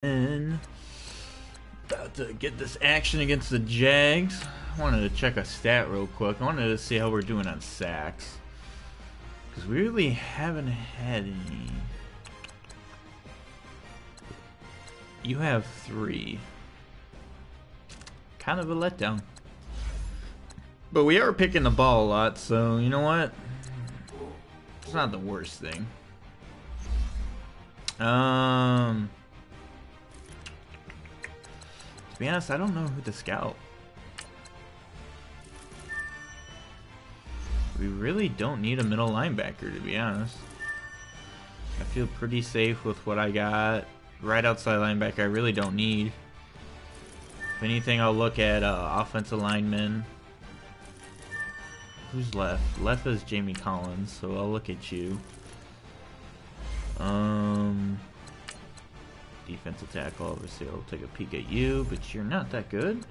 And about to get this action against the Jags. I wanted to check a stat real quick. I wanted to see how we're doing on sacks, because we really haven't had any. You have 3. Kind of a letdown. But we are picking the ball a lot, so you know what? It's not the worst thing. To be honest, I don't know who to scout. We really don't need a middle linebacker, to be honest. I feel pretty safe with what I got. Right outside linebacker, I really don't need. If anything, I'll look at offensive linemen. Who's left? Left is Jamie Collins, so I'll look at you. Defensive tackle, obviously I'll take a peek at you, but you're not that good.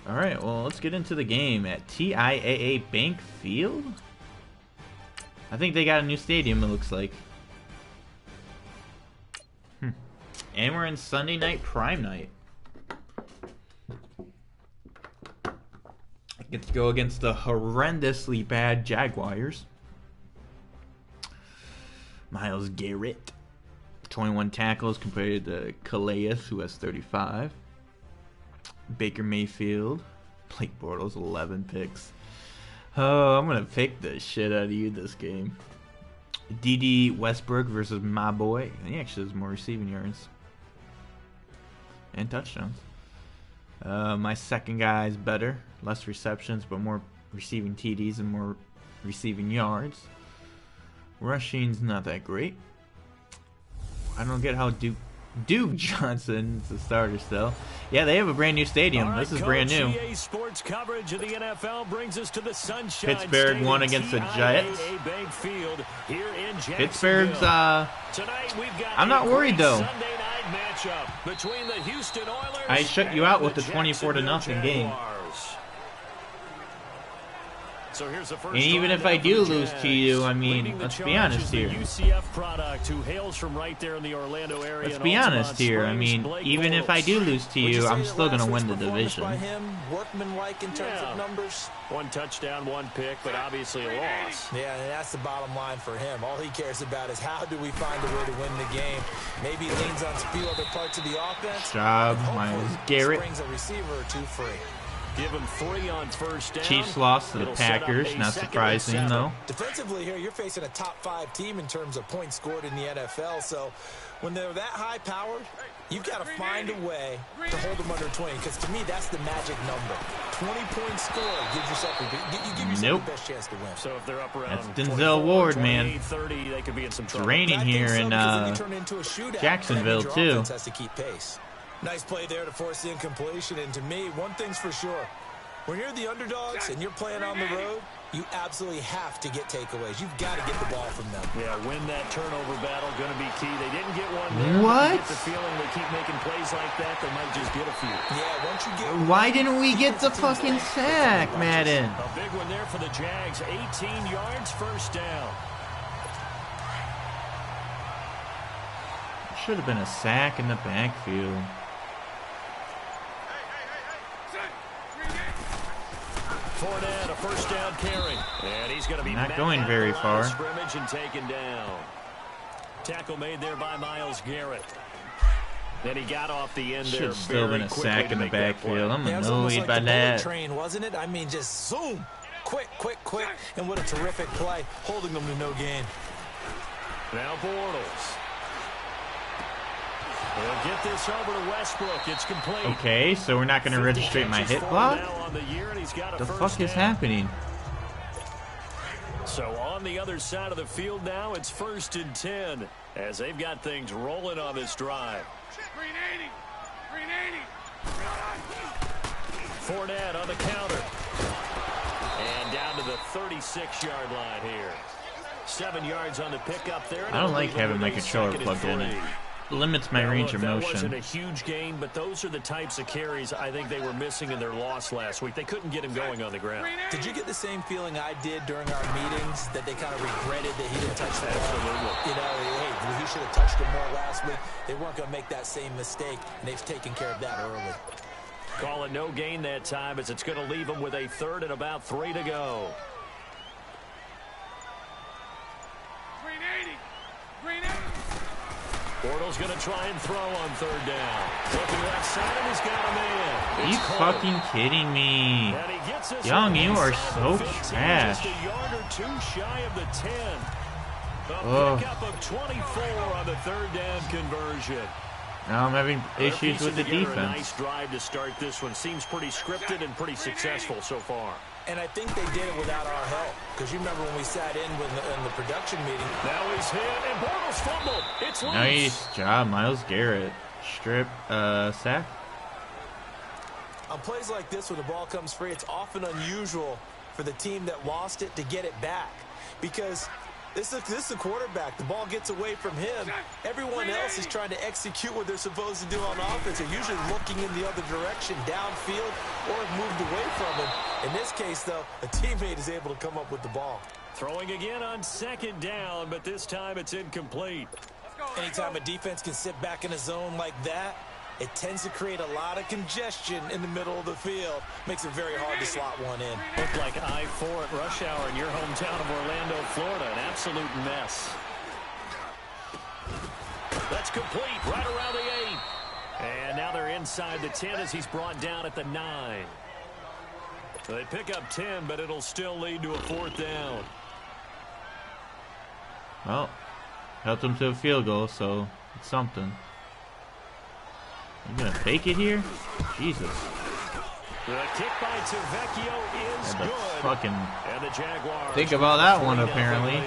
Alright, well, let's get into the game at TIAA Bank Field. I think they got a new stadium, it looks like. And we're in Sunday night prime night. I get to go against the horrendously bad Jaguars. Myles Garrett, 21 tackles compared to Calais, who has 35. Baker Mayfield, Blake Bortles, 11 picks. Oh, I'm going to pick the shit out of you this game. D.D. Westbrook versus my boy. He actually has more receiving yards. And touchdowns. My second guy is better. Less receptions, but more receiving TDs and more receiving yards. Rushing's not that great. I don't get how Duke Johnson is the starter still. Yeah, they have a brand new stadium. Right, this is brand new. Sports coverage of the NFL brings us to the Sunshine Pittsburgh won against the Jets. Pittsburgh's I'm not worried though. I shut you out with the 24-0 game. So here's the first and even if I do lose to you, I mean, let's be honest here. UCF product who hails from right there in the Orlando area. Let's be honest here. I mean, even if I do lose to you, I'm still going to win the division. Workmanlike in terms of numbers. 1 touchdown, 1 pick, but obviously a loss. Yeah, and that's the bottom line for him. All he cares about is how do we find a way to win the game. Maybe he leans on a few other parts of the offense. Job, Myles Garrett. Brings a receiver or 2 free. Give him 3 on first down. Chiefs lost to the Packers, not surprising though. Defensively here, you're facing a top 5 team in terms of points scored in the NFL, so when they're that high powered, you've got to find a way to hold them under 20, because to me, that's the magic number. 20 points scored gives yourself the best chance to win. So if they're up around that's Denzel Ward, man. 30, they could be in some trouble. It's raining here in Jacksonville too. Has to keep pace. Nice play there to force the incompletion, and to me, one thing's for sure. When you're the underdogs and you're playing on the road, you absolutely have to get takeaways. You've got to get the ball from them. Yeah, win that turnover battle, going to be key. They didn't get one there. What? I get the feeling they keep making plays like that, they might just get a few. Yeah, once you get... Why didn't we get the fucking sack, Madden? A big one there for the Jags. 18 yards, first down. Should have been a sack in the backfield. Fournette, a first down carry. And he's going to be not going very far. Scrimmage and taken down. Tackle made there by Myles Garrett. Then he got off the end there. Should have still been a sack in the backfield. I'm annoyed by that. Train, wasn't it? I mean, just zoom. Quick. And what a terrific play, holding them to no gain. Now Bortles. We'll get this over to Westbrook. It's complete. Okay, so we're not going to register my hit block? The fuck is happening? So on the other side of the field now, it's 1st and 10 as they've got things rolling on this drive. 380. Fournette on the counter. And down to the 36-yard line here. 7 yards on the pickup there. I don't like having my controller plugged in it. limits my range of motion. That wasn't a huge gain, but those are the types of carries I think they were missing in their loss last week. They couldn't get him going on the ground. Did you get the same feeling I did during our meetings, that they kind of regretted that he didn't touch the ball? Absolutely. You know, hey, he should have touched him more last week. They weren't going to make that same mistake, and they've taken care of that early. Call it no gain that time, as it's going to leave them with a 3rd and about 3 to go. Bortles going to try and throw on 3rd down. Looking left side, and he's got a man. Are you fucking kidding me? Young, you are so trash. Just a yard or 2 shy of the 10. Oh. Pickup of 24 on the 3rd down conversion. Now I'm having issues with the defense. A nice drive to start this one. Seems pretty scripted and pretty successful so far. And I think they did it without our help. Because you remember when we sat in the production meeting. Now he's hit, and Bortles fumbled. It's loose. Nice job, Myles Garrett. Strip sack. On plays like this, when the ball comes free, it's often unusual for the team that lost it to get it back. Because this is the quarterback. The ball gets away from him. Everyone else is trying to execute what they're supposed to do on offense. They're usually looking in the other direction, downfield, or have moved away from him. In this case, though, a teammate is able to come up with the ball. Throwing again on 2nd down, but this time it's incomplete. Anytime a defense can sit back in a zone like that, it tends to create a lot of congestion in the middle of the field. Makes it very hard to slot one in. Looked like I-4 at rush hour in your hometown of Orlando, Florida. An absolute mess. That's complete, right around the 8. And now they're inside the 10 as he's brought down at the 9. They pick up 10, but it'll still lead to a 4th down. Well, helped them to a field goal, so it's something. You gonna fake it here? Jesus. The kick by Tavecchio is good. Fucking and the Jaguars think about that one, apparently.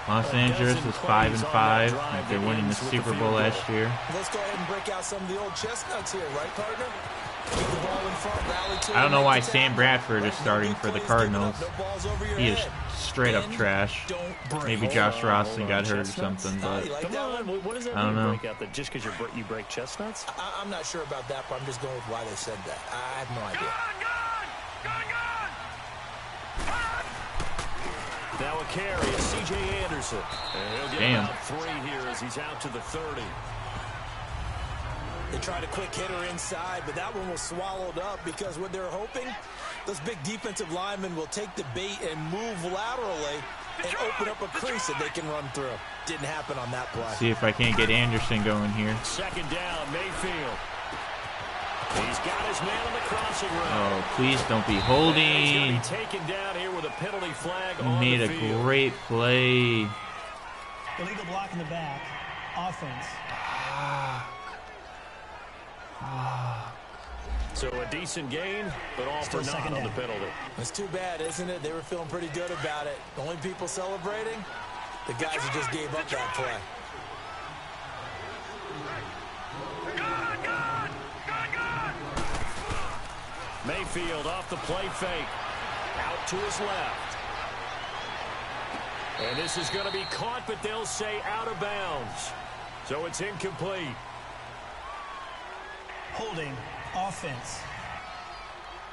Los Angeles is 5-5. Like they're winning the Super Bowl last year. Let's go ahead and break out some of the old chestnuts here, right, partner? Keep the ball in front, rally to I don't know why Sam Bradford is starting for the Cardinals. He is straight up trash. Maybe Josh Rosen got hurt or something, but Come on, what does that I don't mean, know. break out that just because you break chestnuts? I'm not sure about that, but I'm just going with why they said that. I have no idea. Now a carry is C.J. Anderson. And he'll get about 3 here as he's out to the 30. They tried a quick hitter inside, but that one was swallowed up because what they're hoping, those big defensive linemen will take the bait and move laterally and open up a crease that they can run through. Didn't happen on that play. see if I can't get Anderson going here. 2nd down, Mayfield. He's got his man on the crossing route. Oh, please don't be He's holding. going to be taken down here with a penalty flag He on made the a field. great play. Illegal block in the back. Offense. So a decent gain, but all Still for naught second on the down. penalty. It's too bad, isn't it? They were feeling pretty good about it. The only people celebrating, the guys who just gave up that play. Mayfield off the play fake. Out to his left. And this is going to be caught, but they'll say out of bounds. So it's incomplete. Holding. Offense.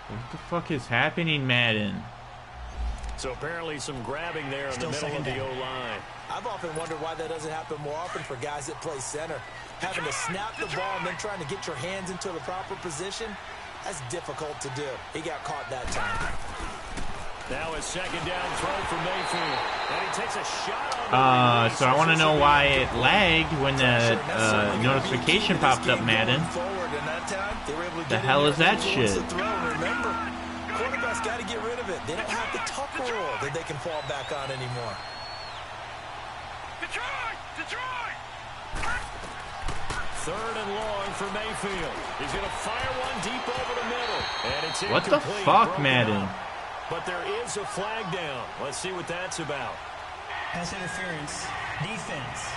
What the fuck is happening, Madden? So apparently some grabbing there in Still the middle of second the down. O-line. I've often wondered why that doesn't happen more often for guys that play center. Having to snap the ball and then trying to get your hands into the proper position, that's difficult to do. He got caught that time. Now a 2nd down throw for Mayfield. And he takes a shot on the So I want to know why it lagged when the notification popped up, Madden. The hell is that shit? Remember, quarterbacks got to get rid of it. They don't have the Tucker rule that they can fall back on anymore. Detroit! 3rd and long for Mayfield. He's going to fire one deep over the middle. And it's What the incomplete. fuck, Broken Madden? up. But there is a flag down. Let's see what that's about. Pass interference. Defense.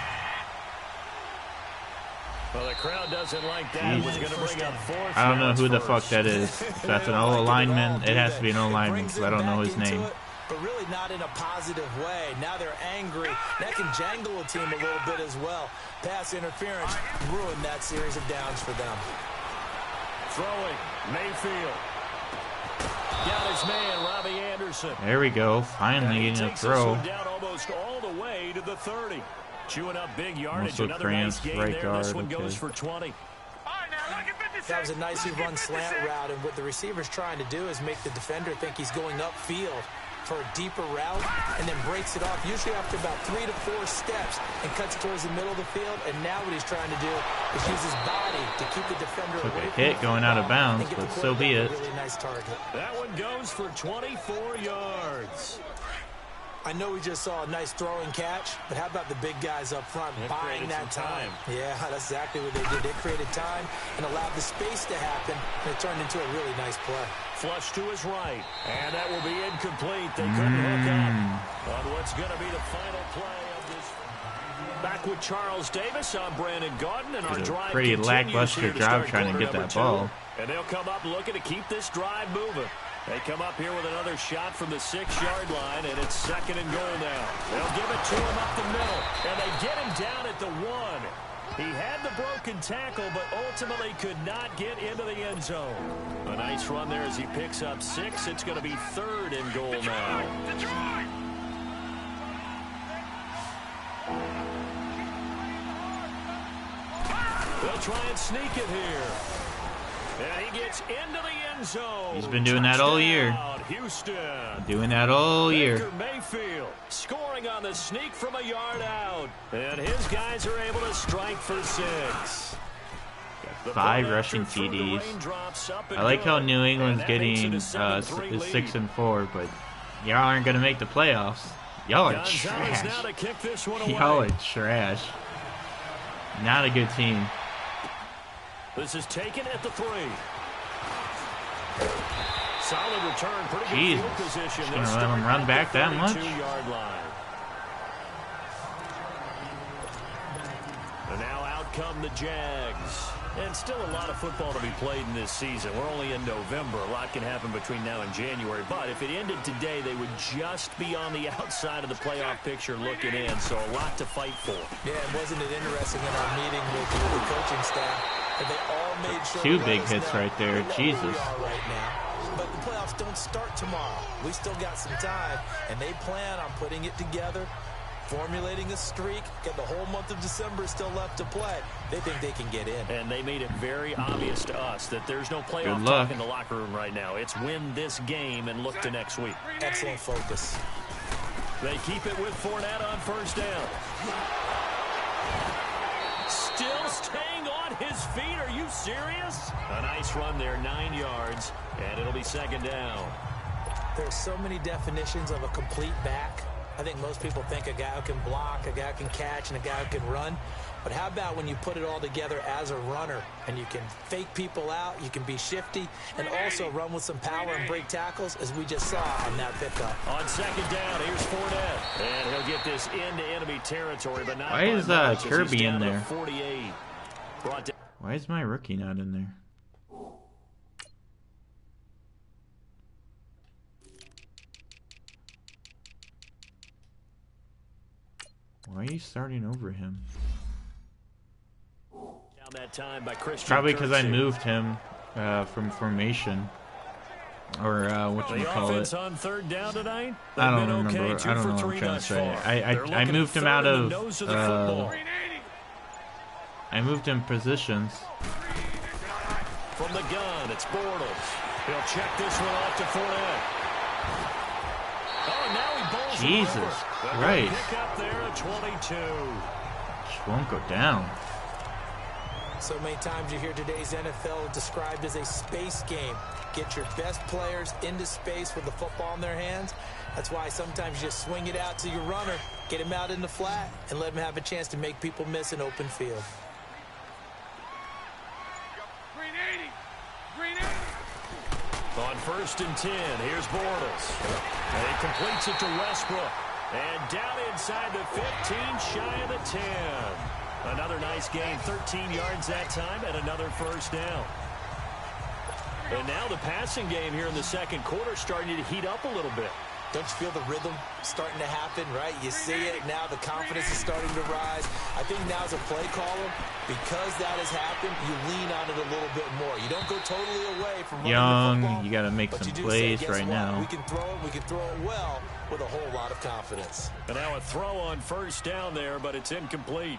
Well, the crowd doesn't like that. It was going to bring up 4th. I don't know who the fuck first. that is. If that's an O lineman, it has to be an O lineman because I don't know his name. but really not in a positive way. Now they're angry. That can jangle a team a little bit as well. Pass interference ruined that series of downs for them. Throwing, Mayfield. Got his man, Robbie Anderson. There we go. Finally getting a throw. Down almost all the way to the 30. Chewing up big yardage. Also Another nice gain right there. guard, This one okay. goes for 20. That was a nicely run slant route, and what the receiver's trying to do is make the defender think he's going upfield for a deeper route, and then breaks it off, usually after about 3 to 4 steps, and cuts towards the middle of the field. And now what he's trying to do is use his body to keep the defender Took away a from hit the going out of football bounds, and get but the so be quarterback it. a really nice target. That one goes for 24 yards. I know we just saw a nice throwing catch, but how about the big guys up front buying that time? Yeah, that's exactly what they did. They created time and allowed the space to happen, and it turned into a really nice play. Flush to his right, and that will be incomplete. They couldn't hook up on what's going to be the final play of this. Back with Charles Davis, I'm Brandon Gaudin, and our drive pretty continues lackluster here to job start trying to get quarter that number ball. 2. And they'll come up looking to keep this drive moving. They come up here with another shot from the 6-yard line, and it's 2nd and goal now. They'll give it to him up the middle, and they get him down at the 1. He had the broken tackle, but ultimately could not get into the end zone. A nice run there as he picks up 6. It's going to be 3rd and goal now. They'll try and sneak it here. And he gets into the end zone. He's been doing that all year. Houston. Doing that all year. Baker Mayfield scoring on the sneak from a yard out. And his guys are able to strike for 6. 5 rushing TDs. I like how New England's getting 6-4, but y'all aren't going to make the playoffs. Y'all are trash. Y'all are trash. Not a good team. This is taken at the 3. Solid return, pretty good Jesus. field position. Just gonna let him run back that much? 32-yard line. And now out come the Jags. And still a lot of football to be played in this season. We're only in November. A lot can happen between now and January. But if it ended today, they would just be on the outside of the playoff picture looking in. So a lot to fight for. Yeah, and wasn't it interesting in our meeting with the coaching staff that they all made sure 2 big hits right there. Jesus. Right now. But the playoffs don't start tomorrow. We still got some time, and they plan on putting it together, formulating a streak. Got the whole month of December still left to play. They think they can get in. And they made it very obvious to us that there's no playoff talk in the locker room right now. It's win this game and look to next week. Excellent focus. They keep it with Fournette on 1st down. Still staying on his feet. Are you serious? A nice run there, 9 yards, and it'll be 2nd down. There's so many definitions of a complete back. I think most people think a guy who can block, a guy who can catch, and a guy who can run. But how about when you put it all together as a runner, and you can fake people out, you can be shifty, and also run with some power and break tackles, as we just saw on that pickup. On 2nd down, here's Fournette. And he'll get this into enemy territory, but not. Why is Kirby in there? 48. Why is my rookie not in there? Why are you starting over him? That time by probably because I moved him from formation, or whatchamacallit. On 3rd down tonight? I don't remember. I don't know what I'm trying to say. I moved him out of. I moved him positions. From the gun, it's Bortles. He'll check this one off to Fournette. Oh, now he bowls Jesus Christ! Pick up there at 22. Just won't go down. So many times you hear today's NFL described as a space game. Get your best players into space with the football in their hands. That's why sometimes you just swing it out to your runner, get him out in the flat, and let him have a chance to make people miss an open field. On 1st and 10, here's Bortles. And he completes it to Westbrook. And down inside the 15, shy of the 10. Another nice gain, 13 yards that time, and another 1st down. And now the passing game here in the 2nd quarter starting to heat up a little bit. Don't you feel the rhythm starting to happen, right? You see it now. The confidence is starting to rise. I think now as a play caller, because that has happened, you lean on it a little bit more. You don't go totally away from running the football, you got to make some plays right now. We can throw it. We can throw it well with a whole lot of confidence. And now a throw on first down there, but it's incomplete.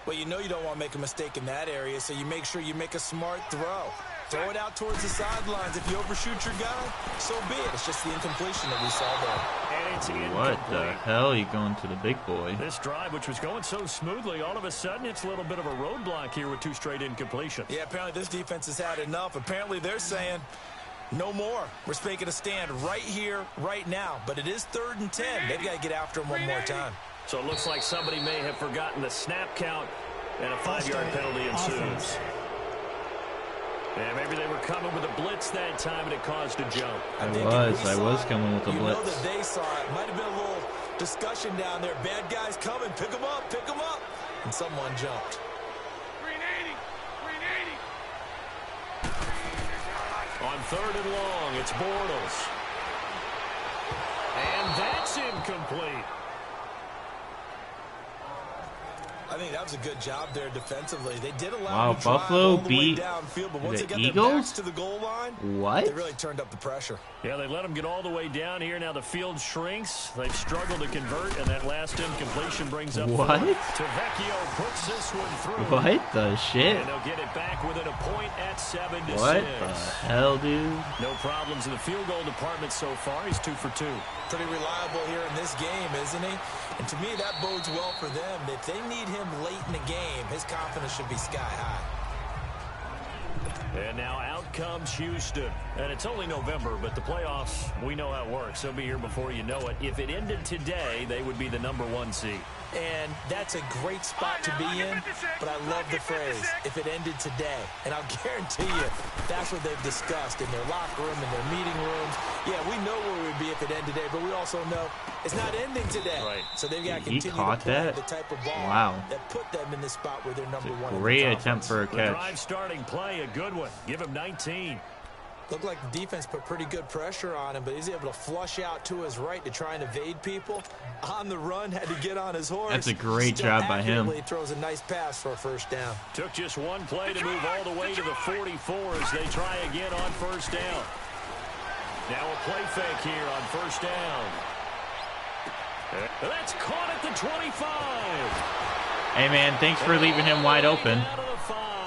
Well, you know you don't want to make a mistake in that area, so you make sure you make a smart throw. Throw it out towards the sidelines. If you overshoot your guy, so be it. It's just the incompletion that we saw there. And it's incomplete. What the hell? You going to the big boy? This drive, which was going so smoothly, all of a sudden it's a little bit of a roadblock here with 2 straight incompletions. Yeah, apparently this defense has had enough. Apparently they're saying no more. We're making a stand right here, right now. But it is 3rd and 10. They've got to get after him one more time. So it looks like somebody may have forgotten the snap count, and a 5-yard penalty ensues. Yeah, maybe they were coming with a blitz that time, and it caused a jump. I was coming with a blitz. You know that they saw it. Might have been a little discussion down there. Bad guys coming. Pick them up. Pick them up. And someone jumped. 380. On 3rd and long, it's Bortles. And that's incomplete. I think that was a good job there defensively. They did allow Buffalo beat downfield, but once the they got Eagles their backs to the goal line, what? They really turned up the pressure. Yeah, they let them get all the way down here. Now the field shrinks. They've struggled to convert, and that last incompletion brings up what? Tavecchio puts this one through. What the shit? And they'll get it back within a point at 7-6. What the hell, dude? No problems in the field goal department so far. He's 2 for 2. Pretty reliable here in this game, isn't he? And to me, that bodes well for them. If they need him late in the game, his confidence should be sky high. And now out comes Houston. And it's only November, but the playoffs, we know how it works. They'll be here before you know it. If it ended today, they would be the #1 seed. And that's a great spot to be in, but I love the phrase, if it ended today. And I'll guarantee you, that's what they've discussed in their locker room, in their meeting rooms. Yeah, we know where we would be if it ended today, but we also know it's not ending today. Right. So they've got to He continue caught to play that? the type of ball that put them in the spot where they're #1 in the Great conference. attempt for a The catch. drive starting play, a good one. Give him 19. Looked like the defense put pretty good pressure on him, but he's able to flush out to his right to try and evade people. On the run, had to get on his horse. That's a great job by him. Throws a nice pass for a first down. Took just one play to move all the way to the 44 as they try again on first down. Now a play fake here on first down. That's caught at the 25. Hey, man, thanks for leaving him wide open.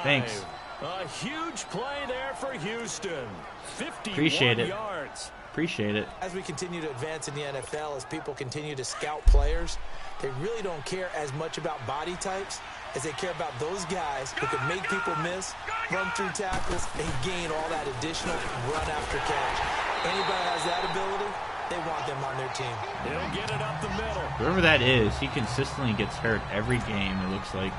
Thanks. A huge play there for Houston. 51 Appreciate it. yards. Appreciate it. As we continue to advance in the NFL, as people continue to scout players, they really don't care as much about body types as they care about those guys who can make people miss, run through tackles, and gain all that additional run after catch. Anybody has that ability, they want them on their team. He'll get it up the middle. Whoever that is, he consistently gets hurt every game, it looks like.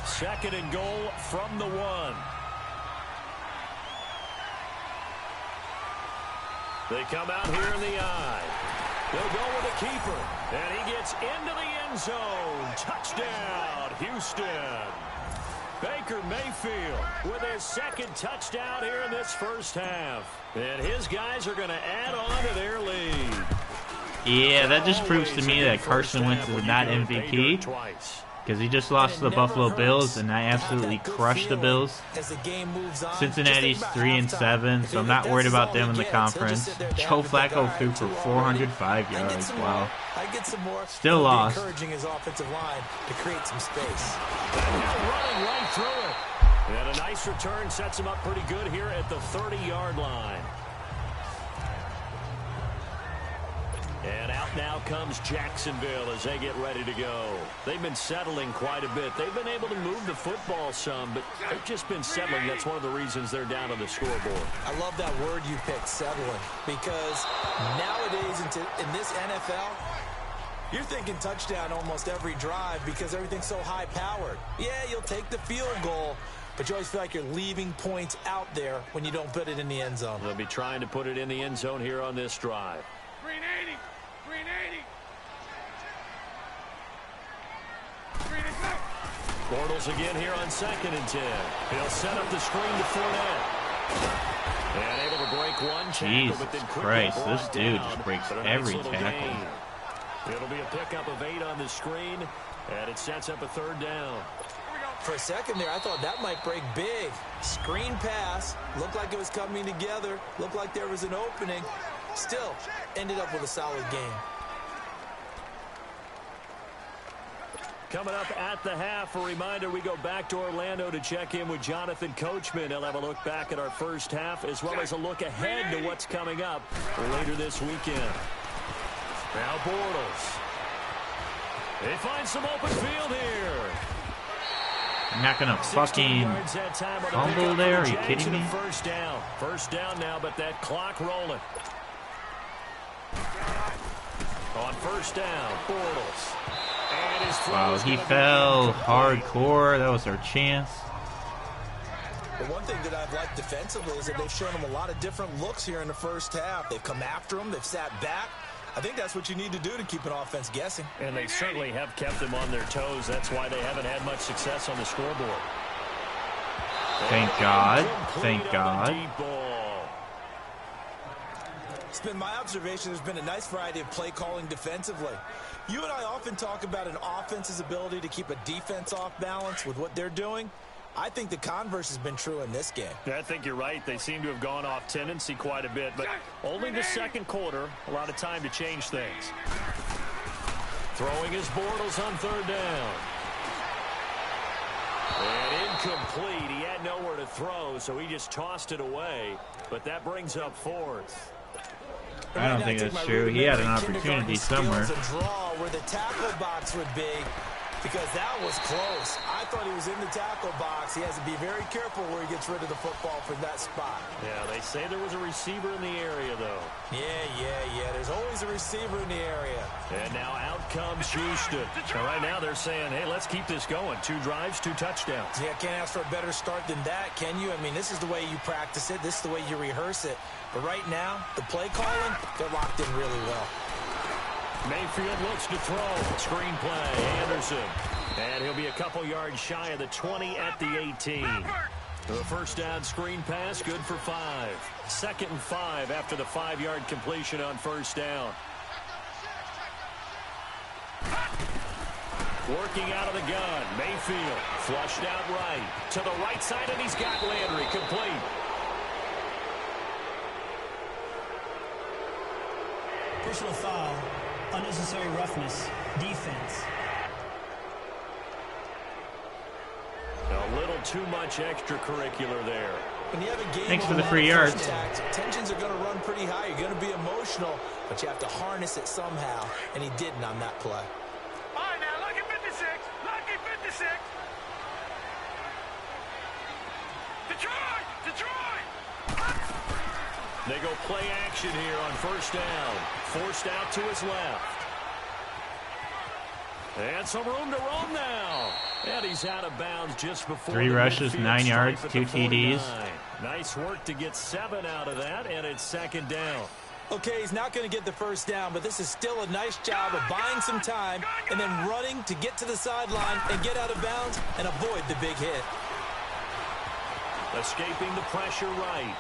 2nd and goal from the 1. They come out here in the eye. They'll go with the keeper. And he gets into the end zone. Touchdown, Houston. Baker Mayfield with his 2nd touchdown here in this first half. And his guys are going to add on to their lead. Yeah, that just proves to me that Carson Wentz is not MVP. Because he just lost to the Buffalo Bills, and I absolutely crushed the Bills. Cincinnati's 3-7, so I'm not worried about them in the conference. Joe Flacco threw for 405 yards. Wow. Still lost. Encouraging his offensive line to create some space. Running right through it. And a nice return sets him up pretty good here at the 30-yard line. And out now comes Jacksonville as they get ready to go. They've been settling quite a bit. They've been able to move the football some, but they've just been settling. That's one of the reasons they're down on the scoreboard. I love that word you picked, settling, because nowadays in this NFL, you're thinking touchdown almost every drive because everything's so high-powered. Yeah, you'll take the field goal, but you always feel like you're leaving points out there when you don't put it in the end zone. They'll be trying to put it in the end zone here on this drive. 380. Bortles again here on 2nd and 10. He'll set up the screen to Fournette. And able to break one tackle, Jesus but then quickly Christ, brought this dude down just breaks for a every nice little tackle. gain. It'll be a pickup of 8 on the screen, and it sets up a 3rd down. For a second there, I thought that might break big. Screen pass, looked like it was coming together, looked like there was an opening. Still, ended up with a solid game. Coming up at the half, a reminder, we go back to Orlando to check in with Jonathan Coachman. He'll have a look back at our first half, as well as a look ahead to what's coming up later this weekend. Now Bortles. They find some open field here. I'm not gonna fucking fumble there. Are you kidding me? First down now, but that clock rolling. On first down, Bortles. And his throw Wow, is he gonna be fell incomplete. hardcore. That was our chance. But one thing that I've liked defensively is that they've shown him a lot of different looks here in the first half. They've come after him. They've sat back. I think that's what you need to do to keep an offense guessing. And they certainly have kept them on their toes. That's why they haven't had much success on the scoreboard. Thank God. Thank God. It's been my observation there's been a nice variety of play calling defensively. You and I often talk about an offense's ability to keep a defense off balance with what they're doing. I think the converse has been true in this game. I think you're right. They seem to have gone off tendency quite a bit, but only the second quarter, a lot of time to change things. Throwing his Bortles on 3rd down. And incomplete. He had nowhere to throw, so he just tossed it away. But that brings up 4th. I don't think that's true. He had an opportunity somewhere. A draw where the tackle box would be, because that was close. I thought he was in the tackle box. He has to be very careful where he gets rid of the football from that spot. Yeah, they say there was a receiver in the area, though. Yeah. There's always a receiver in the area. And now out comes Houston. And right now they're saying, hey, let's keep this going. 2 drives, 2 touchdowns. Yeah, can't ask for a better start than that, can you? I mean, this is the way you practice it. This is the way you rehearse it. But right now, the play calling, they're locked in really well. Mayfield looks to throw. Screenplay, Anderson. And he'll be a couple yards shy of the 20 at the 18. The first down screen pass, good for 5. 2nd and 5 after the 5-yard completion on first down. Working out of the gun. Mayfield flushed out right. To the right side, and he's got Landry complete. Personal foul. Unnecessary roughness. Defense. A little too much extracurricular there. When you have a game Thanks for with the a lot free of yards. contacts, tensions are going to run pretty high. You're going to be emotional, but you have to harness it somehow, and he didn't on that play. All right, now, lucky 56. Lucky 56. Detroit! They go play action here on first down. Forced out to his left. And some room to roam now. And he's out of bounds just before 3 rushes, 9 yards, 2 TDs. Nice work to get 7 out of that, and it's 2nd down. Okay, he's not going to get the first down, but this is still a nice job of buying some time and then running to get to the sideline and get out of bounds and avoid the big hit. Escaping the pressure right.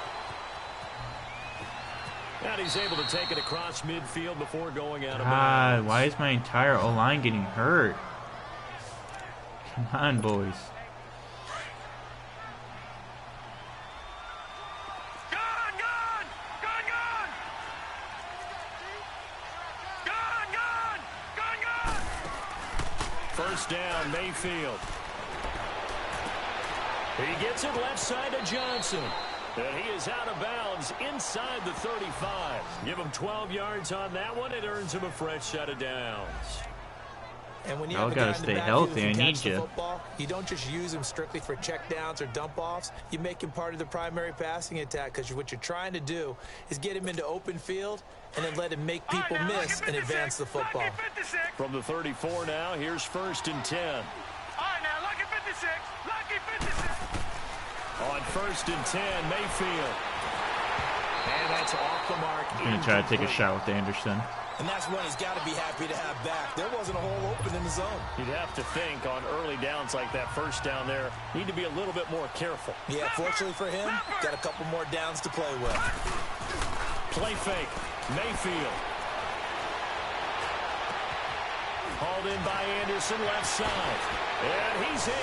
And he's able to take it across midfield before going out of bounds. God, why is my entire O-line getting hurt? Come on, boys. First down, Mayfield. He gets it left side to Johnson. And he is out of bounds inside the 35. Give him 12 yards on that one. It earns him a fresh set of downs. And when you Y'all have a guy gotta in the stay backfield healthy. who I can need catch the you. football, you don't just use him strictly for check downs or dump offs. You make him part of the primary passing attack, because what you're trying to do is get him into open field and then let him make people miss and advance the football. From the 34 now, here's 1st and 10. All right, now, lucky 56. Lucky 56. On 1st and 10, Mayfield. And that's off the mark. I'm going to try to take a shot with Anderson. And that's one he's got to be happy to have back. There wasn't a hole open in the zone. You'd have to think on early downs like that first down there, need to be a little bit more careful. Yeah, fortunately for him, got a couple more downs to play with. Play fake. Mayfield. Hauled in by Anderson, left side. And he's in.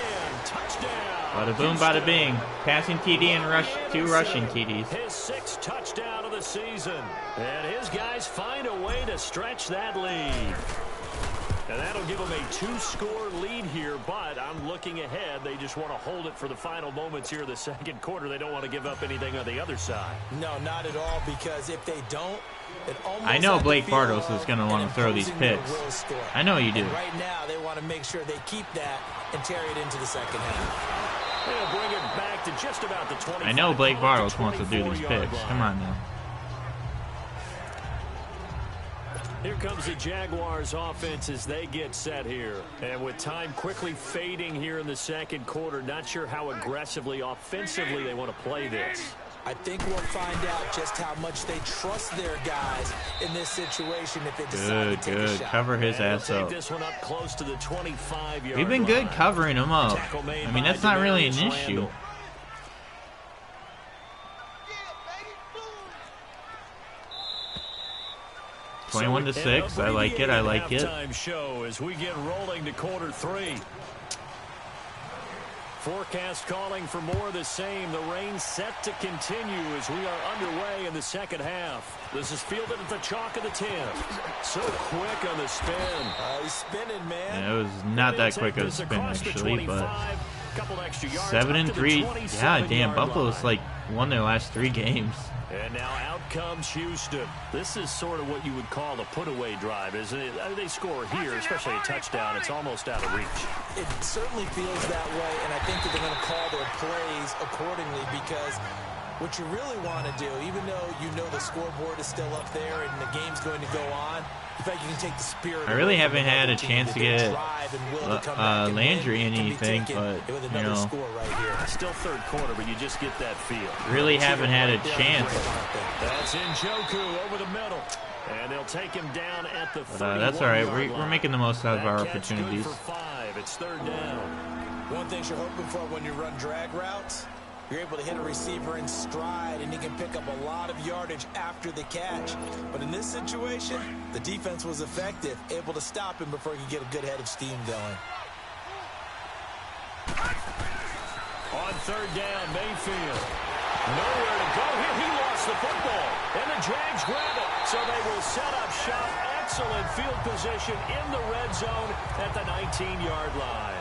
Touchdown. Bada boom, bada bing. Passing TD and two rushing TDs. His 6th touchdown of the season. And his guys find a way to stretch that lead. And that'll give them a 2-score lead here, but I'm looking ahead. They just want to hold it for the final moments here of the second quarter. They don't want to give up anything on the other side. No, not at all, because if they don't, it almost I know Blake Bortles is going to want to throw these picks. I know you do. And right now, they want to make sure they keep that and carry it into the second half. They'll bring it back to just about the 25. I know Blake Bortles wants to do these picks. Come on now. Here comes the Jaguars offense as they get set here. And with time quickly fading here in the second quarter, not sure how aggressively, offensively they want to play this. I think we'll find out just how much they trust their guys in this situation if they decide to take a shot. Cover his ass up. Take this one up close to the 25-yard We've been good covering him up. I mean, that's not really an issue. Twenty-one to 6. I like it. I like it. Show as we get rolling to quarter 3. Forecast calling for more of the same. The rain set to continue as we are underway in the second half. This is fielded at the chalk of the 10. So quick on the spin. He's spinning, man. Yeah, it was not that quick of a spin, actually, but 7 and 3. Yeah, damn, Buffalo's like won their last 3 games. And now out comes Houston. This is sort of what you would call a put-away drive, isn't it? They score here, especially a touchdown. It's almost out of reach. It certainly feels that way, and I think that they're going to call their plays accordingly because what you really want to do, even though you know the scoreboard is still up there and the game's going to go on, in fact, you can take the spirit. I really haven't had a chance to get Landry anything, but, you know, still third quarter, but you just get that feel. Really haven't had a chance. That's Njoku over the middle, and they'll take him down at the 31-yard that's all right. We're making the most out of our opportunities. For 5. It's third down. One thing you're hoping for when you run drag routes, you're able to hit a receiver in stride, and he can pick up a lot of yardage after the catch. But in this situation, the defense was effective, able to stop him before he could get a good head of steam going. On third down, Mayfield. Nowhere to go here. He lost the football, and the Jags grab it. So they will set up shop. Excellent field position in the red zone at the 19-yard line.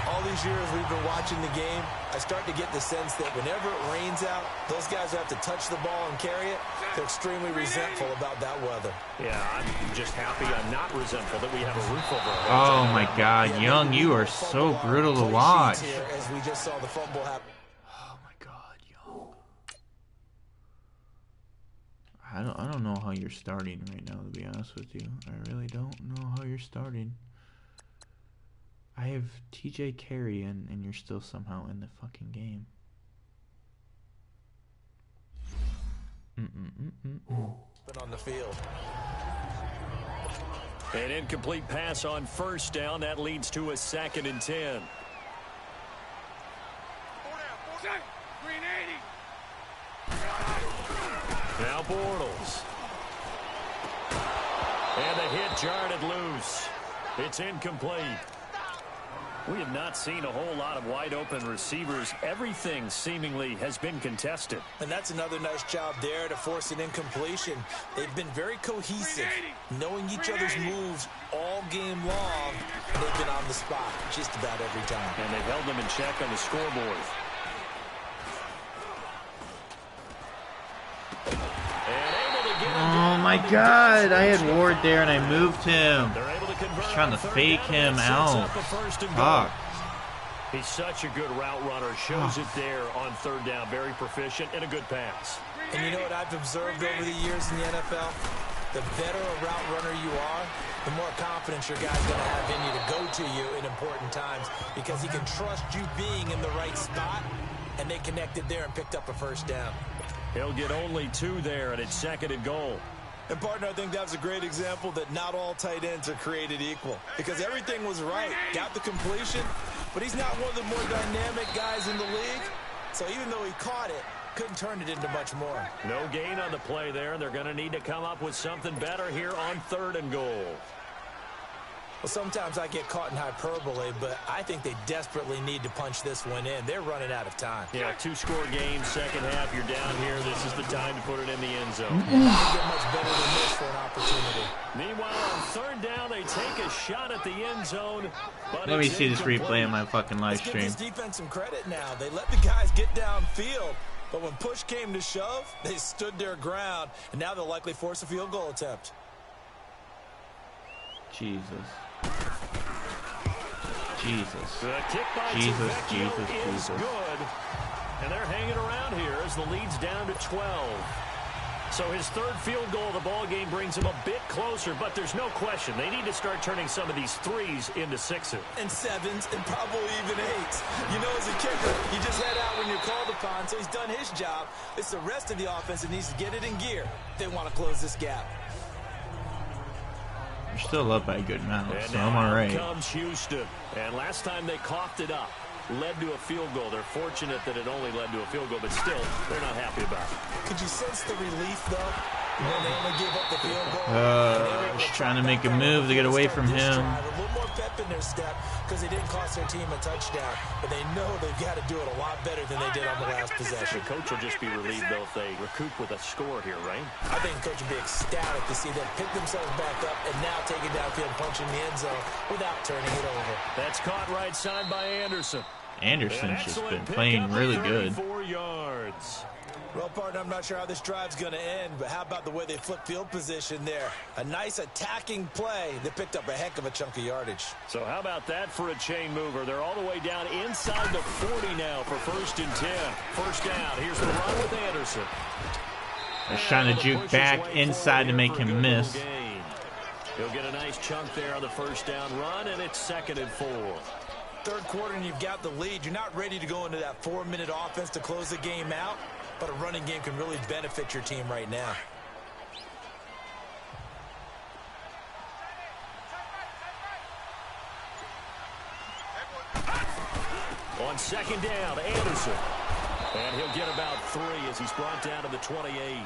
All these years we've been watching the game, I start to get the sense that whenever it rains out, those guys who have to touch the ball and carry it, they're extremely resentful about that weather. Yeah, I'm just happy I'm not resentful that we have a roof over our heads. Oh, my God. Young, you are so brutal to watch. As we just saw the fumble happen. Oh, my God, Young. I don't know how you're starting right now, to be honest with you. I really don't know how you're starting. I have TJ Carey and you're still somehow in the fucking game. On the field. An incomplete pass on first down. That leads to a 2nd and 10. Now Bortles. And the hit jarred it loose. It's incomplete. We have not seen a whole lot of wide-open receivers. Everything seemingly has been contested. And that's another nice job there to force an incompletion. They've been very cohesive, knowing each other's moves all game long. They've been on the spot just about every time. And they've held them in check on the scoreboard. Oh, my God. I had Ward there, and I moved him. Just trying to fake him out. Fuck. He's such a good route runner. Shows it there on third down. Very proficient and a good pass. And you know what I've observed over the years in the NFL? The better a route runner you are, the more confidence your guy's going to have in you to go to you in important times because he can trust you being in the right spot, and they connected there and picked up a first down. He'll get only 2 there, and it's 2nd and goal. And partner, I think that was a great example that not all tight ends are created equal, because everything was right. Got the completion, but he's not one of the more dynamic guys in the league. So even though he caught it, couldn't turn it into much more. No gain on the play there, and they're going to need to come up with something better here on 3rd and goal. Well, sometimes I get caught in hyperbole, but I think they desperately need to punch this one in. They're running out of time. Yeah, 2-score game, second half, you're down here. This is the time to put it in the end zone. And I think they're much better than this for an opportunity. Meanwhile, on 3rd down, they take a shot at the end zone. But Let me see this replay on my fucking live stream. Let's give this defense some credit now. They let the guys get downfield, but when push came to shove, they stood their ground, and now they'll likely force a field goal attempt. Jesus. Jesus. The kick by Jesus, Tavecchio Jesus. Good. And they're hanging around here as the lead's down to 12. So his 3rd field goal of the ball game brings him a bit closer, but there's no question they need to start turning some of these 3s into 6s. And 7s, and probably even 8s. You know, as a kicker, you just head out when you're called upon, so he's done his job. It's the rest of the offense that needs to get it in gear if they want to close this gap. You're still up by a good amount, And so I'm now alright. comes Houston. And last time they coughed it up, led to a field goal. They're fortunate that it only led to a field goal, but still, they're not happy about it. Could you sense the relief, though, when they only gave up the field goal? Just trying to make a move to get away from him. A little more pep in their step because they didn't cost their team a touchdown, but they know they've got to do it a lot better than they did on the last possession. The coach will just be relieved, though, if they recoup with a score here, right? I think the coach will be ecstatic to see them pick themselves back up and now take it downfield, punching the end zone without turning it over. That's caught right side by Anderson. Anderson's just been playing really good. 4 yards. Well, partner, I'm not sure how this drive's going to end, but how about the way they flip field position there? A nice attacking play that picked up a heck of a chunk of yardage. So how about that for a chain mover? They're all the way down inside the 40 now for 1st and 10. First down. Here's the run with Anderson. Just trying to juke back inside to make him miss. He'll get a nice chunk there on the first down run, and it's 2nd and 4. 3rd quarter and you've got the lead. You're not ready to go into that 4-minute offense to close the game out, but a running game can really benefit your team right now. On 2nd down, Anderson. And he'll get about 3 as he's brought down to the 28.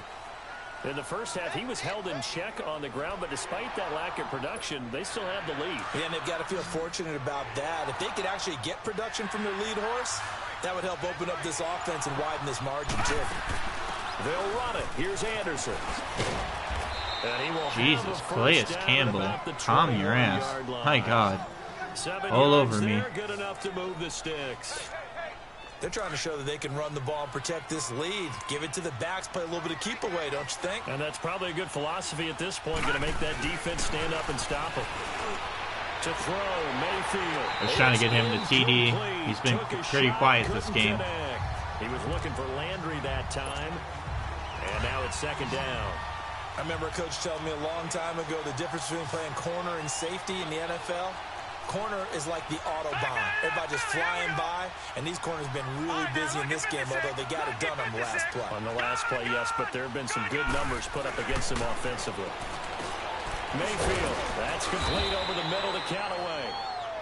In the first half, he was held in check on the ground, but despite that lack of production, they still have the lead. Yeah, and they've got to feel fortunate about that. If they could actually get production from their lead horse, that would help open up this offense and widen this margin, too. They'll run it. Here's Anderson. And he will Jesus, Calais Campbell, calm your ass. My God. All over me. Good enough to move the sticks. They're trying to show that they can run the ball and protect this lead. Give it to the backs, play a little bit of keep away, don't you think? And that's probably a good philosophy at this point, going to make that defense stand up and stop him. To throw, Mayfield. I was trying to get him to TD. He's been pretty quiet this game. He was looking for Landry that time. And now it's 2nd down. I remember a coach telling me a long time ago the difference between playing corner and safety in the NFL. Corner is like the Autobahn. Everybody just flying by, and these corners have been really busy in this game, although they got it done on the last play. On the last play, yes, but there have been some good numbers put up against them offensively. Mayfield, that's complete over the middle to Callaway.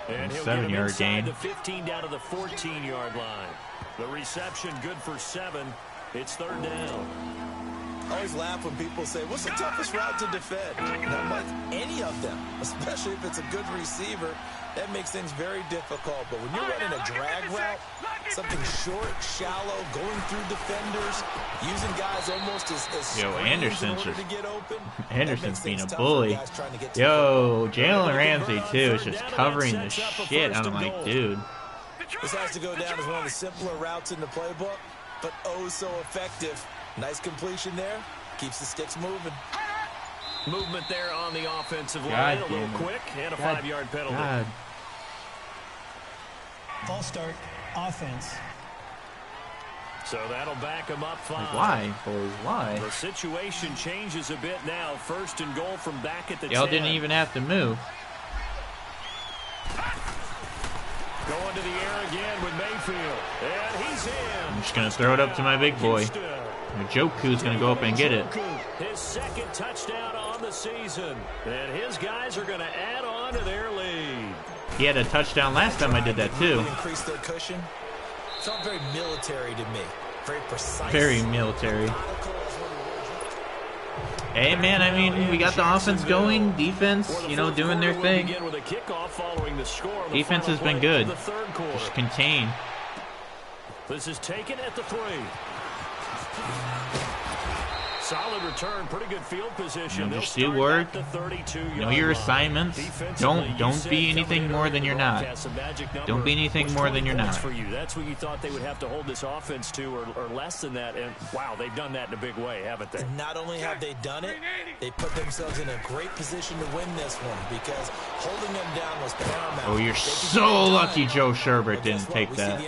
And he'll get him inside the 15 down to the 14-yard line. The reception good for 7. It's 3rd down. I always laugh when people say, what's the toughest route to defend? Not like any of them, especially if it's a good receiver. That makes things very difficult. But when you're running a drag route, something short, shallow, going through defenders, using guys almost as Anderson's just, to get open, Anderson's being a bully. Yo, Jalen Ramsey, too, is just covering the shit out of my dude. This has to go down as one of the simpler routes in the playbook, but oh so effective. Nice completion there. Keeps the sticks moving. Movement there on the offensive line. A little quick and a 5-yard penalty. God. False start, offense. So that'll back him up 5. Like, why, boys? Why? The situation changes a bit now. 1st and goal from back at the 10. Y'all didn't even have to move. Going to the air again with Mayfield. And he's in. I'm just going to throw it up to my big boy. Njoku's going to go up and get it. His second touchdown on the season. And his guys are going to add on to their lead. He had a touchdown last time I did that too. Increase their cushion. Felt very military to me. Very precise. Very military. Hey man, I mean, we got the offense going, defense, you know, doing their thing. Defense has been good. Just contain. This is taken at the 3. Solid return, pretty good field position. Just do work. Know your assignments. Don't be anything more than you're not. Don't be anything more than you're not. For you. That's what you thought they would have to hold this offense to, or less than that. And wow, they've done that in a big way, haven't they? Not only have they done it, they put themselves in a great position to win this one because holding them down was paramount. Oh, you're so lucky Joe Sherbert didn't take that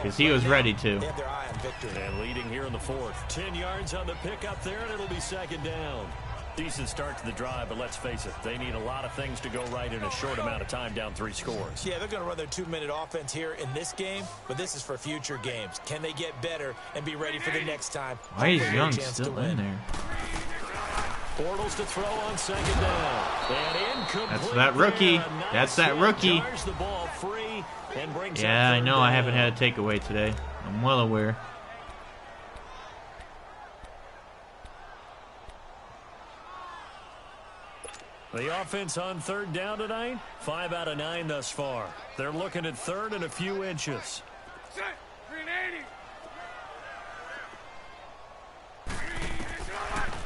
because he was ready to. They have their eye on victory. And leading here in the 4th. 10 yards on the pickup there, and it'll be second down. Decent start to the drive, but let's face it, they need a lot of things to go right in a short amount of time, down 3 scores. Yeah, they're going to run their 2-minute offense here in this game, but this is for future games. Can they get better and be ready for the next time? Why is Young still in there? Bortles to throw on second down. And incomplete. That's that rookie. That's that rookie. The ball free and brings Yeah, I know I haven't had a takeaway today. I'm well aware. The offense on 3rd down tonight, 5 out of 9 thus far. They're looking at 3rd and a few inches.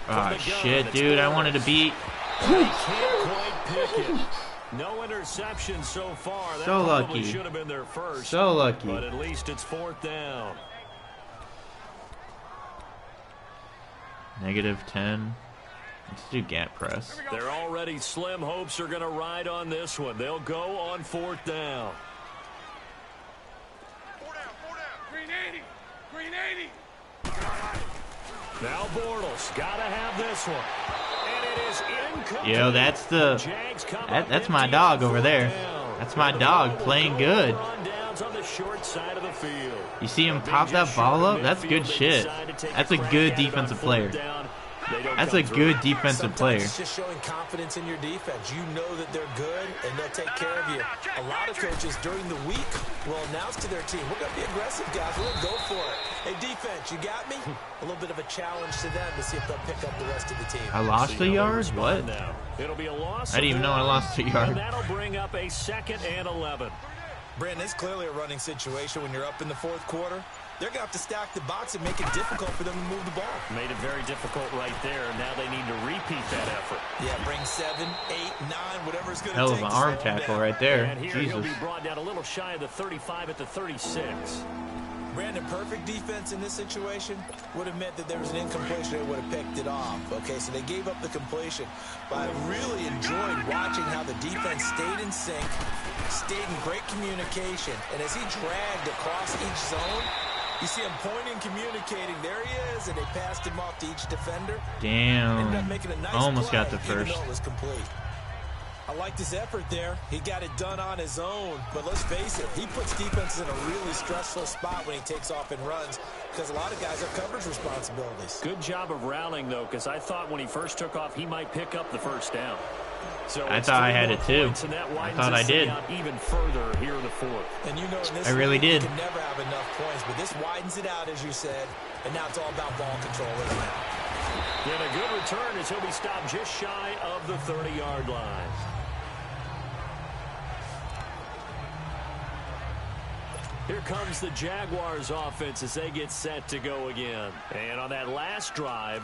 Oh, shit, dude. I wanted to beat. Can't quite pick it. No interception so far. That so probably lucky. Should have been their first. So lucky. But at least it's 4th down. -10. Let's do gap press. They're already slim hopes are going to ride on this one. They'll go on 4th down. 4 down. Green 80. Green 80. Now Bortles got to have this one. And it is incomplete. Yo, that's my dog over there. That's my dog playing good. You see him pop that ball up? That's good shit. That's a good defensive player. That's a good defensive player. It's just showing confidence in your defense. You know that they're good, and they'll take care of you. A lot of coaches during the week will announce to their team, we're going to be aggressive, guys. We're going to go for it. Hey, defense, you got me? A little bit of a challenge to them to see if they'll pick up the rest of the team. I lost a yard? What? It'll be a loss. I didn't even know I lost a yard. And that'll bring up a 2nd and 11. Brandon, it's clearly a running situation when you're up in the 4th quarter. They're going to have to stack the box and make it difficult for them to move the ball. Made it very difficult right there. Now they need to repeat that effort. Yeah, bring 7, 8, 9, whatever it's going to take. Hell of an arm tackle right there. And here Jesus. he'll be brought down a little shy of the 35 at the 36. Brandon, perfect defense in this situation would have meant that there was an incompletion. They would have picked it off. Okay, so they gave up the completion. But I really enjoyed watching how the defense stayed in sync, stayed in great communication. And as he dragged across each zone, you see him pointing, communicating. There he is, and they passed him off to each defender. Damn. Ended up making a nice Almost play, got the even first. though it was complete. I liked his effort there. He got it done on his own. But let's face it, he puts defenses in a really stressful spot when he takes off and runs because a lot of guys have coverage responsibilities. Good job of rallying, though, because I thought when he first took off, he might pick up the first down. So I thought I had it too. I thought I did. Even further here in the 4th. And you know, in this I really did. You can never have enough points, but this widens it out, as you said, and now it's all about ball control, isn't it? And a good return as he'll be stopped just shy of the 30-yard line. Here comes the Jaguars offense as they get set to go again. And on that last drive,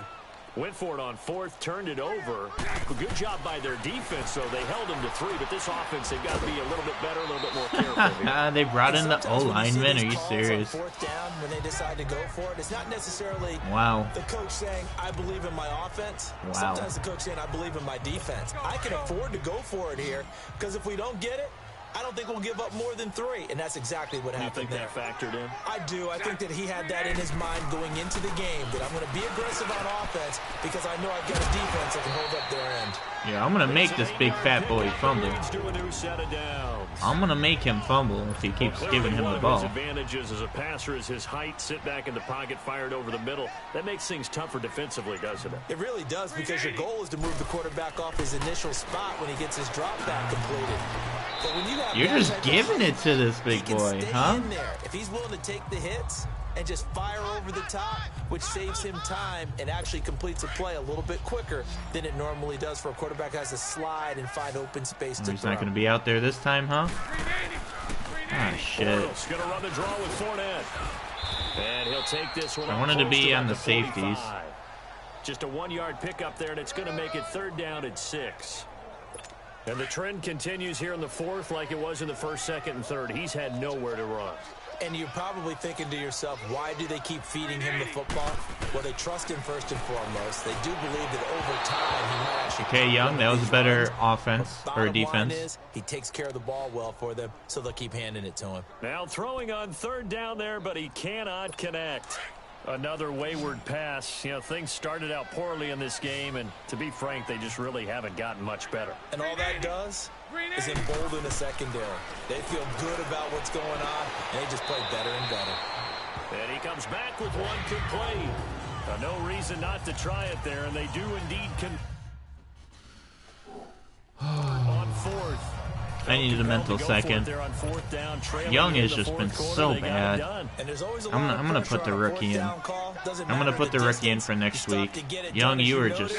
went for it on 4th, turned it over. Good job by their defense, though. They held them to 3, but this offense, they've got to be a little bit better, a little bit more careful. They brought in the O-lineman. Are you serious? 4th down when they decide to go for it, it's not necessarily the coach saying, I believe in my offense. Wow. Sometimes the coach saying, I believe in my defense. I can afford to go for it here because if we don't get it, I don't think we'll give up more than 3, and that's exactly what happened there. You think that factored in? I do. I think that he had that in his mind going into the game, that I'm going to be aggressive on offense because I know I've got a defense that can hold up their end. Yeah, I'm going to make this big fat boy fumble. I'm going to make him fumble if he keeps giving him the ball. His advantages as a passer is his height, sit back in the pocket, fired over the middle. That makes things tougher defensively, doesn't it? It really does, because your goal is to move the quarterback off his initial spot when he gets his drop back completed. But when you have You're just giving it to this big boy, huh? In there. If he's willing to take the hits and just fire over the top, which saves him time and actually completes a play a little bit quicker than it normally does for a quarterback who has to slide and find open space to He's throw. not going to be out there this time, huh? Ah, shit. Bortles going to run the draw with Fournette. And he'll take this one. I wanted to be on the safeties. Just a 1-yard pickup there, and it's going to make it 3rd down and 6. And the trend continues here in the 4th like it was in the 1st, 2nd, and 3rd. He's had nowhere to run. And you're probably thinking to yourself, why do they keep feeding him the football? Well, they trust him first and foremost. They do believe that over time he might actually... Okay, Young, that was a better offense or defense. Is, he takes care of the ball well for them, so they'll keep handing it to him. Now throwing on 3rd down there, but he cannot connect. Another wayward pass. You know, things started out poorly in this game, and to be frank, they just really haven't gotten much better. And all that does is embolden the secondary. They feel good about what's going on, and they just play better and better. And he comes back with one complete. No reason not to try it there, and they do indeed on 4th. I needed a mental second. Young has just been so bad. I'm gonna put the rookie in. I'm gonna put the rookie in for next week. Young, you are just...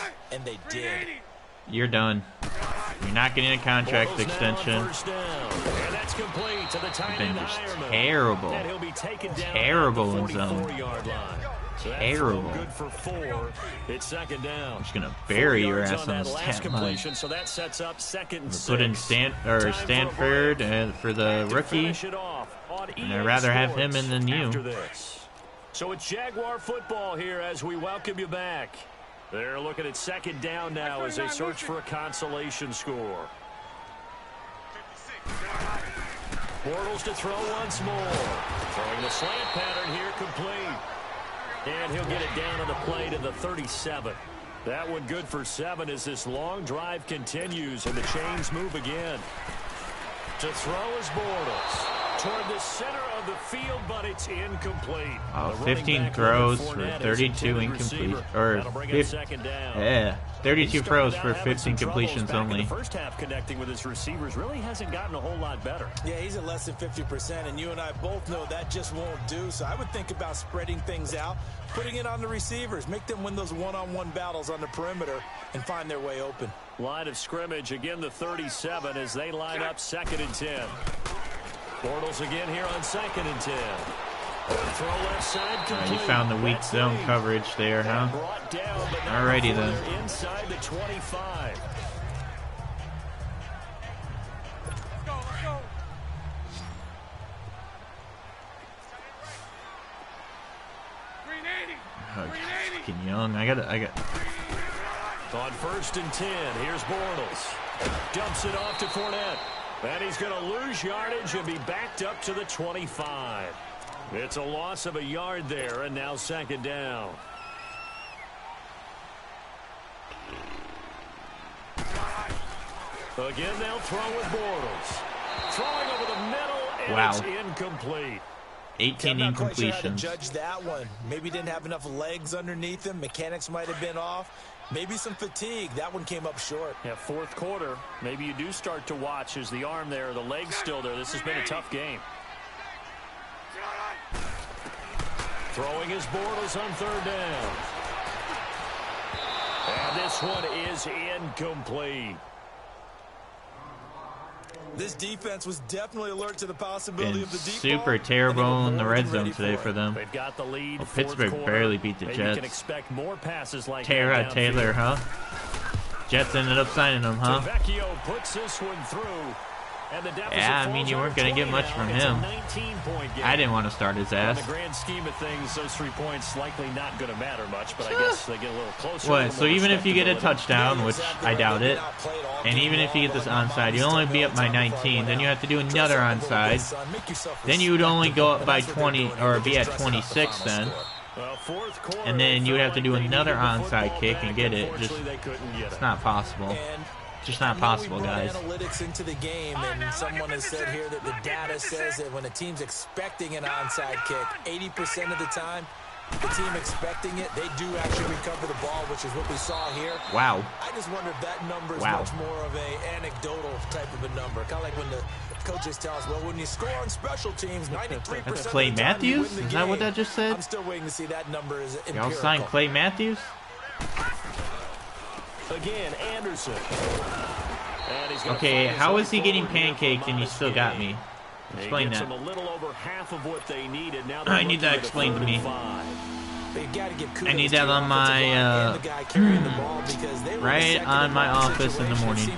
You're done. You're not getting a contract extension. You've been just terrible. Terrible in zone. Terrible. Good for 4. It's 2nd down. I'm just gonna bury your ass on the stat line. So that sets up 2nd and 6. Put in Stanford for the rookie, and I'd rather have him in than you. So it's Jaguar football here as we welcome you back. They're looking at 2nd down now as they search for a consolation score. Bortles to throw once more. Throwing the slant pattern here complete. And he'll get it down on the play to the 37. That one good for 7 as this long drive continues and the chains move again. To throw is Bortles. Toward the center of the field, but it's incomplete. 15 throws for 32 incomplete. Or 32 throws for 15 completions only. The first half connecting with his receivers really hasn't gotten a whole lot better. Yeah, he's at less than 50%, and you and I both know that just won't do. So I would think about spreading things out, putting it on the receivers, make them win those one-on-one battles on the perimeter, and find their way open. Line of scrimmage, again the 37 as they line up 2nd and 10. Bortles again here on 2nd and 10. Throw left side complete. You found the weak zone coverage there, huh? Alrighty then. Inside the 25. Fucking Young. I got. On 1st and 10, here's Bortles. Dumps it off to Fournette. And he's going to lose yardage and be backed up to the 25. It's a loss of a yard there, and now 2nd down. Again, they'll throw with Bortles. Throwing over the middle, and it's incomplete. 18 I'm not quite sure how to incompletions. judge that one. Maybe didn't have enough legs underneath him. Mechanics might have been off. Maybe some fatigue. That one came up short. Yeah, 4th quarter. Maybe you do start to watch as the arm there, the leg's still there. This has been a tough game. Throwing his Bortles on 3rd down. And this one is incomplete. This defense was definitely alert to the possibility of the deep super ball, terrible in the red zone today for them. They've got the lead. Well, Pittsburgh barely beat the Maybe Jets. You can expect more passes like Tyrod Taylor, huh? Jets ended up signing him, huh? Vecchio puts this one through. And the deficit Yeah, I mean, falls you weren't under going to get 20 much now. from It's a him. 19-point game. I didn't want to start his ass. In the grand scheme of things, those 3 points likely not going to matter much, but I guess they get a little closer. What? So even if you get a touchdown, which I doubt it, and even if you get this onside, you only be up by 19. Then you have to do another onside. Then you would only go up by 20, or be at 26 then. And then you would have to do another onside kick and get it. Just, it's not possible. Just not possible, guys. Analytics into the game, and someone has said here that the data says that when a team's expecting an onside kick, 80% of the time, the team expecting it, they do actually recover the ball, which is what we saw here. Wow. I just wonder if that number is much more of a anecdotal type of a number, kind of like when the coaches tell us, well, when you score on special teams, 93% That's Clay Matthews? Is that what that just said? I'm still waiting to see that number is empirical. Y'all signed Clay Matthews? Again, Anderson. Okay, how is he getting pancaked and you still got me? Explain that. A little over half of what they needed. Now I need that explained to me. I need that on my, right on my office in the morning.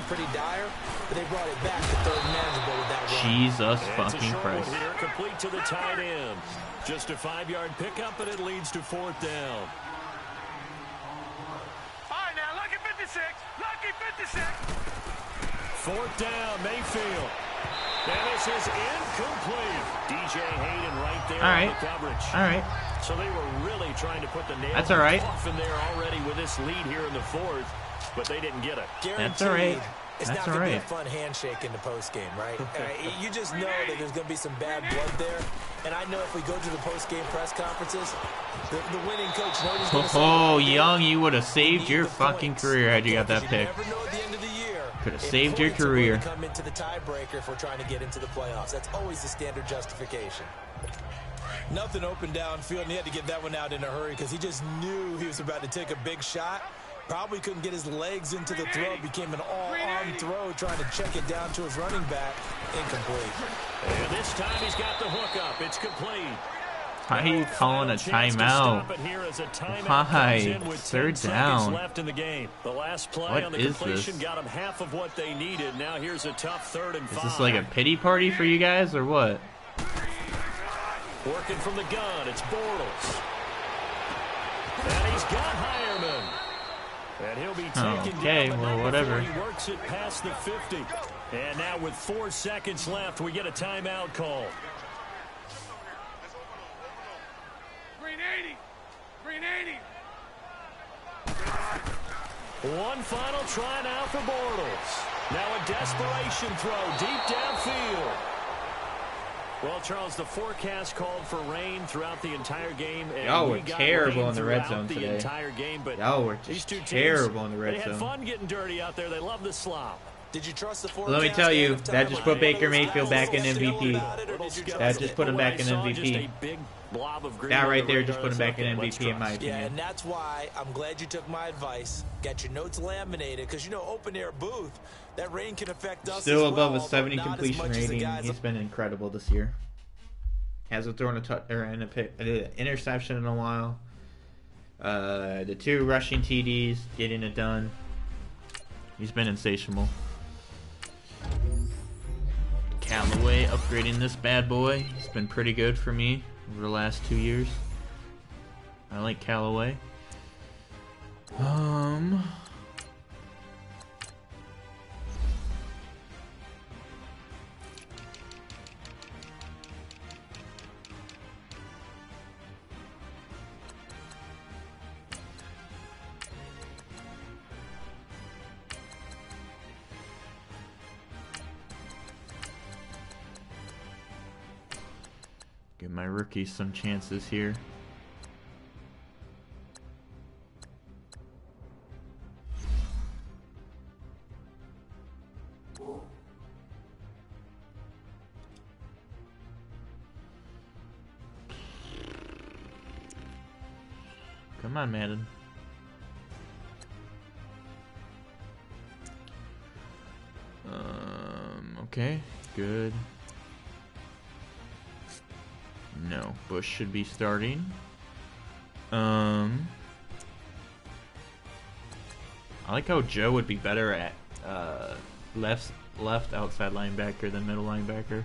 Jesus fucking Christ. Complete to the tight end. Just a 5-yard pickup, and it leads to 4th down. Lucky 56. 4th down, Mayfield. And this is incomplete. DJ Hayden right there on the coverage. All right. So they were really trying to put the nail That's all right. off in there already with this lead here in the 4th, but they didn't get it. That's all right. It's not going to be a fun handshake in the postgame, right? You just know that there's going to be some bad blood there. And I know if we go to the postgame press conferences, the winning coach knows he's going to say, oh, Young, you would have saved your fucking career had you got that pick. You never know at the end of the year. Could have saved your career. Come into the tiebreaker if we're trying to get into the playoffs. That's always the standard justification. Nothing open downfield, and he had to get that one out in a hurry because he just knew he was about to take a big shot. Probably couldn't get his legs into the throw. Became an all-arm throw, trying to check it down to his running back. Incomplete. And this time he's got the hook up. It's complete. Why are you calling a timeout? Why? 3rd down. Left in the game. The last play What on the is completion this? got them half of what they needed. Now here's a tough 3rd and 5. Is this like a pity party for you guys or what? Working from the gun, it's Bortles. And he's got Hireman. And he'll be taken down. Well, whatever. He works it past the 50. And now with 4 seconds left, we get a timeout call. Green 80. Green 80. One final try now for Bortles. Now a desperation throw deep downfield. Well, Charles, the forecast called for rain throughout the entire game. Y'all were terrible in the red zone today. Y'all were just terrible in the red zone. They had fun getting dirty out there. They love the slop. Did you trust the forecast? Let me tell you, that just put Baker Mayfield back in MVP. That just put him back in MVP. That right there just put him back in MVP in my opinion. Yeah, and that's why I'm glad you took my advice. Got your notes laminated because, you know, open air booth, that rain can affect us. Still as above well, a 70 completion rating. He's been incredible this year. Hasn't thrown an interception in a while. The 2 rushing TDs, getting it done. He's been insatiable. Callaway upgrading this bad boy. He's been pretty good for me over the last 2 years. I like Callaway. Give my rookies some chances here. Come on, Madden. Okay, good. No, Bush should be starting. I like how Joe would be better at left left outside linebacker than middle linebacker.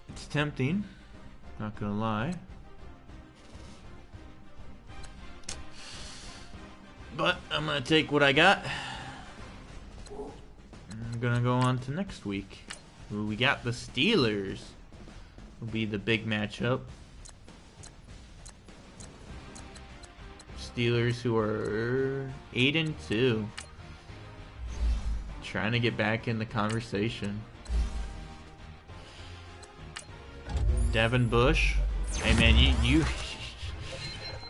It's tempting, not gonna lie. But I'm gonna take what I got. I'm gonna go on to next week. We got the Steelers. Will be the big matchup. Steelers, who are 8-2, trying to get back in the conversation. Devin Bush, hey man, you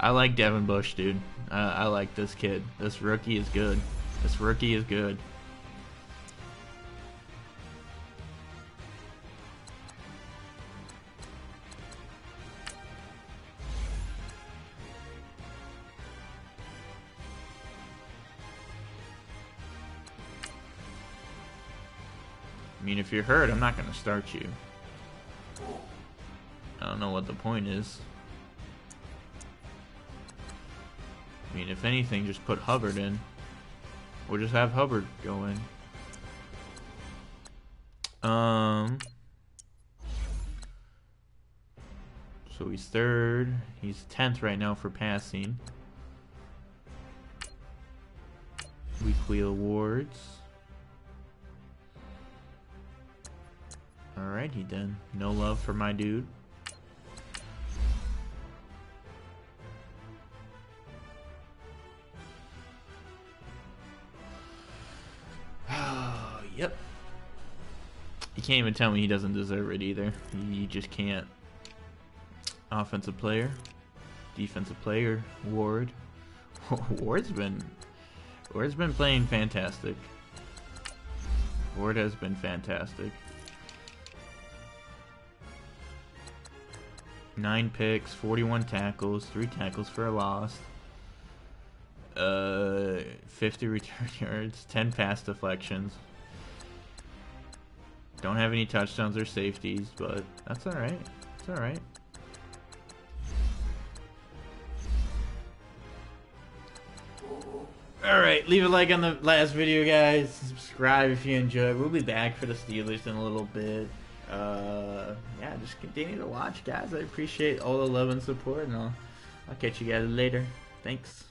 I like Devin Bush, dude. I like this kid. This rookie is good. This rookie is good. I mean, if you're hurt, I'm not going to start you. I don't know what the point is. I mean, if anything, just put Hubbard in. Or just have Hubbard go in. So he's third. He's 10th right now for passing. Weekly awards. Alrighty then. No love for my dude. Yep. You can't even tell me he doesn't deserve it either. You just can't. Offensive player. Defensive player. Ward. Ward's been playing fantastic. Ward has been fantastic. 9 picks, 41 tackles, 3 tackles for a loss. 50 return yards, 10 pass deflections. Don't have any touchdowns or safeties, but that's alright. It's alright. Alright, leave a like on the last video, guys. Subscribe if you enjoyed. We'll be back for the Steelers in a little bit. Yeah, just continue to watch, guys. I appreciate all the love and support, and I'll catch you guys later. Thanks.